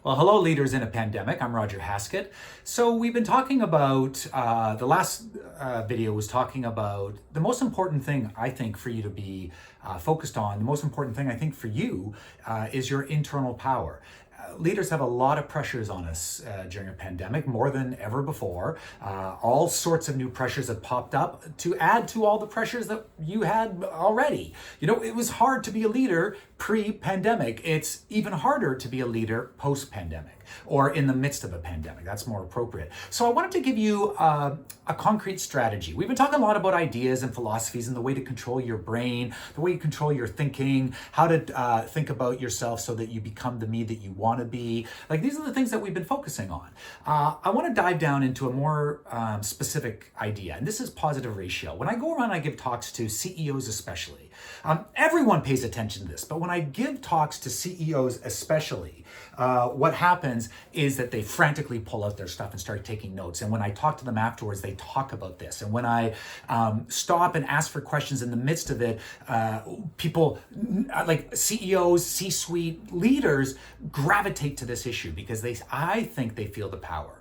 Well, hello, leaders in a pandemic. I'm Roger Haskett. So we've been talking about, the last video was talking about the most important thing I think for you to be focused on. The most important thing I think for you is your internal power. Leaders have a lot of pressures on us during a pandemic, more than ever before. All sorts of new pressures have popped up to add to all the pressures that you had already. You know, it was hard to be a leader pre-pandemic. It's even harder to be a leader post-pandemic or in the midst of a pandemic. That's more appropriate. So I wanted to give you a concrete strategy. We've been talking a lot about ideas and philosophies and the way to control your brain, the way you control your thinking, how to think about yourself so that you become the me that you want to be. Like, these are the things that we've been focusing on. I want to dive down into a more specific idea, and this is positive ratio. When I go around, I give talks to CEOs especially. Everyone pays attention to this, but when I give talks to CEOs especially, what happens is that they frantically pull out their stuff and start taking notes. And when I talk to them afterwards, they talk about this. And when I stop and ask for questions in the midst of it, people like CEOs, C-suite leaders gravitate to this issue because I think they feel the power.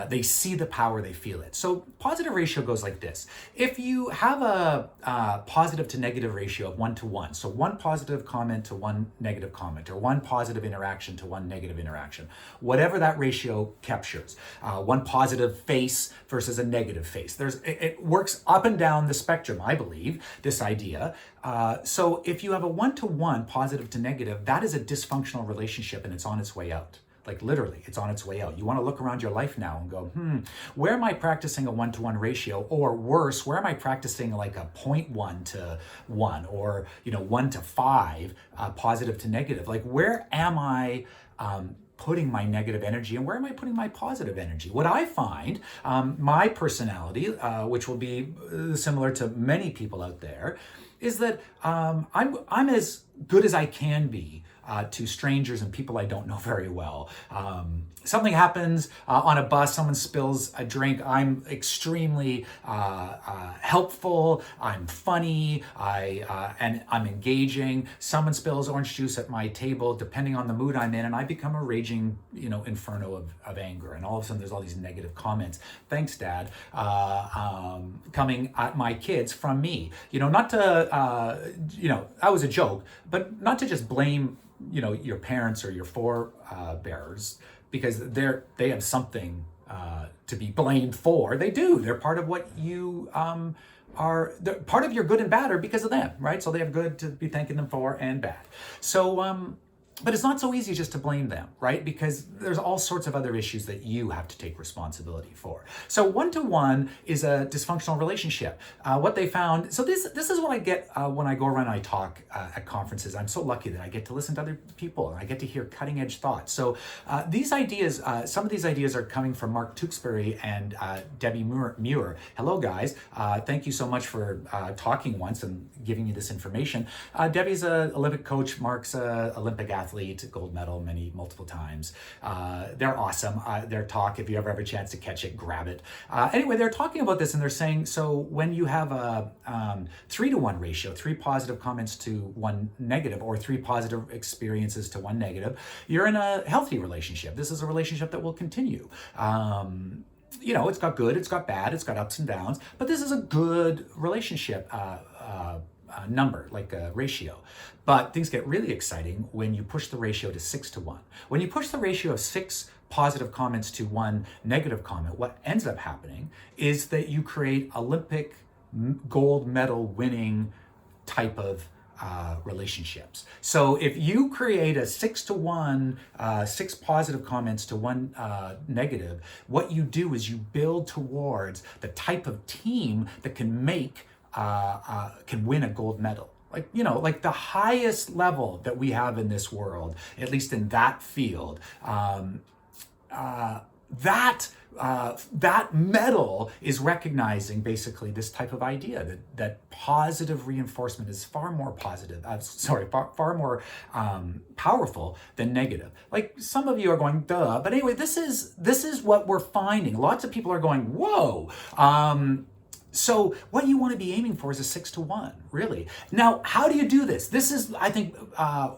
They see the power, they feel it. So positive ratio goes like this. If you have a positive to negative ratio of 1-to-1, so one positive comment to one negative comment, or one positive interaction to one negative interaction, whatever that ratio captures, one positive face versus a negative face. It works up and down the spectrum, I believe, this idea. So if you have a 1-to-1 positive to negative, that is a dysfunctional relationship and it's on its way out. Like, literally, it's on its way out. You want to look around your life now and go, where am I practicing a 1-to-1 ratio? Or worse, where am I practicing like a 0.1-to-1 or, 1-to-5, positive to negative? Like, where am I putting my negative energy and where am I putting my positive energy? What I find, my personality, which will be similar to many people out there, is that I'm as good as I can be to strangers and people I don't know very well. Something happens on a bus, someone spills a drink, I'm extremely helpful, I'm funny, and I'm engaging. Someone spills orange juice at my table, depending on the mood I'm in, and I become a raging, inferno of anger. And all of a sudden there's all these negative comments. Thanks, Dad, coming at my kids from me. Not to, that was a joke, but not to just blame your parents or your forebearers, because they have something to be blamed for. They do. They're part of what you they're part of your good and bad are because of them, right? So they have good to be thanking them for and bad. So but it's not so easy just to blame them, right? Because there's all sorts of other issues that you have to take responsibility for. So 1-to-1 is a dysfunctional relationship. What they found, so this is what I get when I go around and I talk at conferences. I'm so lucky that I get to listen to other people and I get to hear cutting edge thoughts. So these ideas, some of these ideas are coming from Mark Tewksbury and Debbie Muir. Hello, guys. Thank you so much for talking once and giving me this information. Debbie's an Olympic coach. Mark's an Olympic athlete, gold medal multiple times. They're awesome. Their talk, if you ever have a chance to catch it, grab it. Anyway, they're talking about this and they're saying, so when you have a 3-to-1 ratio, 3 positive comments to 1 negative, or 3 positive experiences to 1 negative, you're in a healthy relationship. This is a relationship that will continue. It's got good, it's got bad, it's got ups and downs, but this is a good relationship number, like a ratio. But things get really exciting when you push the ratio to 6-to-1. When you push the ratio of 6 positive comments to 1 negative comment, what ends up happening is that you create Olympic gold medal winning type of relationships. So if you create a 6-to-1, 6 positive comments to 1 negative, what you do is you build towards the type of team that can win a gold medal. Like the highest level that we have in this world, at least in that field, that medal is recognizing basically this type of idea that positive reinforcement is far more powerful than negative. Like, some of you are going, duh, but anyway, this is what we're finding. Lots of people are going, whoa. So what you want to be aiming for is a 6-to-1, really. Now, how do you do this? This is, I think,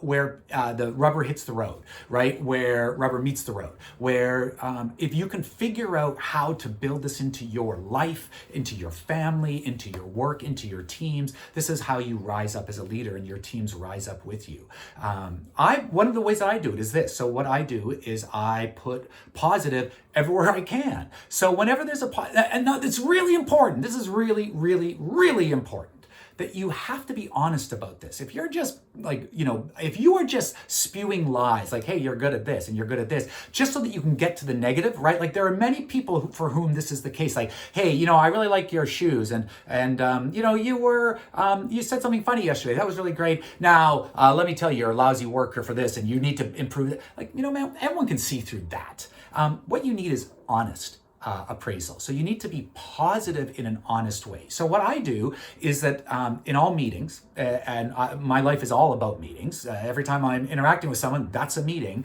where the rubber hits the road, right? Where rubber meets the road. Where if you can figure out how to build this into your life, into your family, into your work, into your teams, this is how you rise up as a leader and your teams rise up with you. One of the ways that I do it is this. So what I do is I put positive everywhere I can. So whenever there's and no, it's really important. This is really, really, really important that you have to be honest about this. If you're just like, if you are just spewing lies, like, hey, you're good at this and you're good at this, just so that you can get to the negative, right? Like there are many people for whom this is the case. Like, hey, I really like your shoes and you said something funny yesterday. That was really great. Now, let me tell you, you're a lousy worker for this and you need to improve it. Like, man, everyone can see through that. What you need is honest appraisal. So you need to be positive in an honest way. So what I do is that in all meetings, my life is all about meetings. Every time I'm interacting with someone, that's a meeting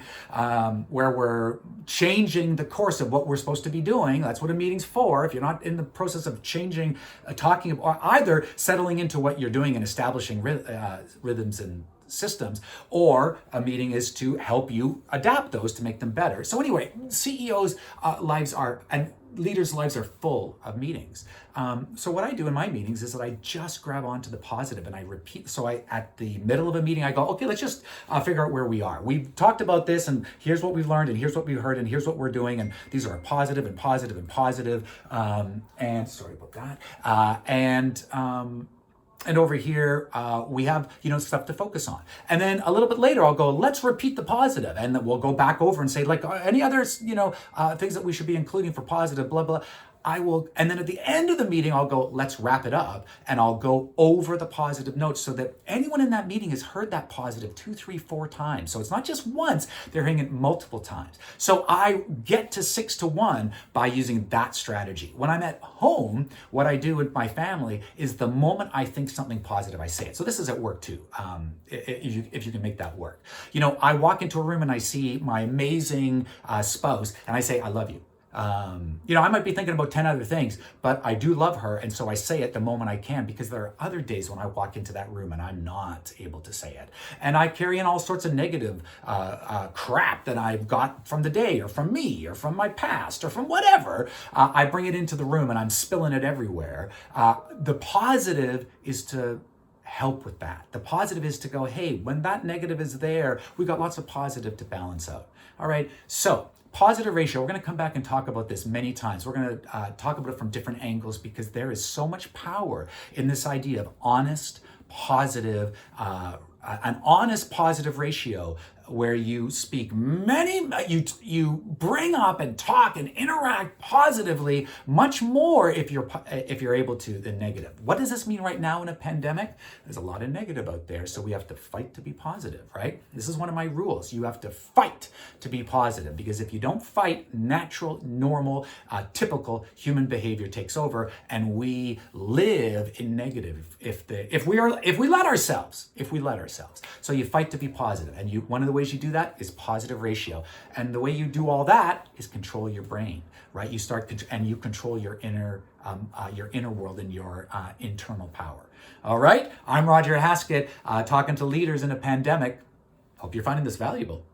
where we're changing the course of what we're supposed to be doing. That's what a meeting's for. If you're not in the process of changing, talking, or either settling into what you're doing and establishing rhythms and systems, or a meeting is to help you adapt those to make them better. So anyway, CEOs' lives and leaders' lives are full of meetings. So what I do in my meetings is that I just grab onto the positive and I repeat. So at the middle of a meeting, I go, okay, let's just figure out where we are. We've talked about this and here's what we've learned and here's what we've heard and here's what we're doing. And these are positive and positive and positive. And sorry about that. And over here, we have, stuff to focus on. And then a little bit later, I'll go, let's repeat the positive. And then we'll go back over and say, like, any others, things that we should be including for positive, blah, blah. And then at the end of the meeting, I'll go, let's wrap it up. And I'll go over the positive notes so that anyone in that meeting has heard that positive 2, 3, 4 times. So it's not just once, they're hearing it multiple times. So I get to 6-to-1 by using that strategy. When I'm at home, what I do with my family is the moment I think something positive, I say it. So this is at work too, if you can make that work. I walk into a room and I see my amazing spouse and I say, I love you. I might be thinking about 10 other things, but I do love her. And so I say it the moment I can, because there are other days when I walk into that room and I'm not able to say it. And I carry in all sorts of negative crap that I've got from the day or from me or from my past or from whatever. I bring it into the room and I'm spilling it everywhere. The positive is to help with that. The positive is to go, hey, when that negative is there, we've got lots of positive to balance out. All right. So positive ratio, we're going to come back and talk about this many times. We're going to talk about it from different angles, because there is so much power in this idea of honest, positive, an honest positive ratio, where you speak you bring up and talk and interact positively much more if you're able to than negative. What does this mean right now in a pandemic? There's a lot of negative out there, so we have to fight to be positive, right? This is one of my rules. You have to fight to be positive, because if you don't fight, natural, normal, typical human behavior takes over, and we live in negative if we let ourselves. So you fight to be positive, and one of the ways you do that is positive ratio. And the way you do all that is control your brain, right? You control your inner world and your internal power. All right, I'm Roger Haskett, talking to leaders in a pandemic. Hope you're finding this valuable.